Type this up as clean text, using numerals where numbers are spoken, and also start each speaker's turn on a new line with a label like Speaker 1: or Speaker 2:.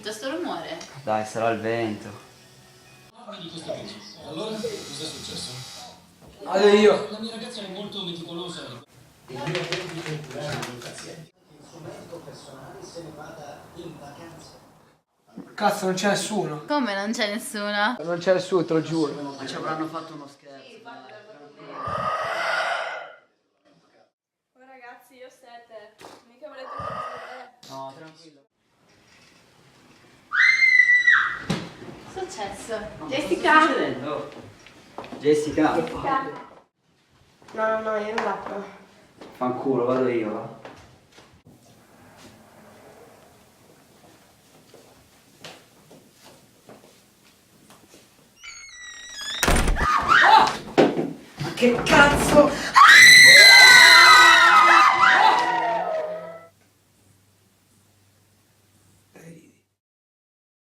Speaker 1: sentito sto rumore?
Speaker 2: Dai, sarà il vento.
Speaker 3: Allora, cos'è successo?
Speaker 4: Vado io.
Speaker 3: La mia ragazza è molto meticolosa.
Speaker 5: Il mio medico curare i pazienti. Il suo medico personale se ne vada in vacanza.
Speaker 4: Cazzo, non c'è nessuno.
Speaker 1: Come non c'è nessuno?
Speaker 4: Non c'è nessuno, te lo giuro.
Speaker 2: Ma ci avranno fatto uno scherzo.
Speaker 6: Oh ragazzi, io 7. Mica volete che
Speaker 2: No, tranquillo.
Speaker 1: Cosa è successo?
Speaker 2: Jessica! Cosa sta succedendo? Jessica!
Speaker 6: No, io non vado.
Speaker 2: Fanculo, vado io, va. Ma che cazzo!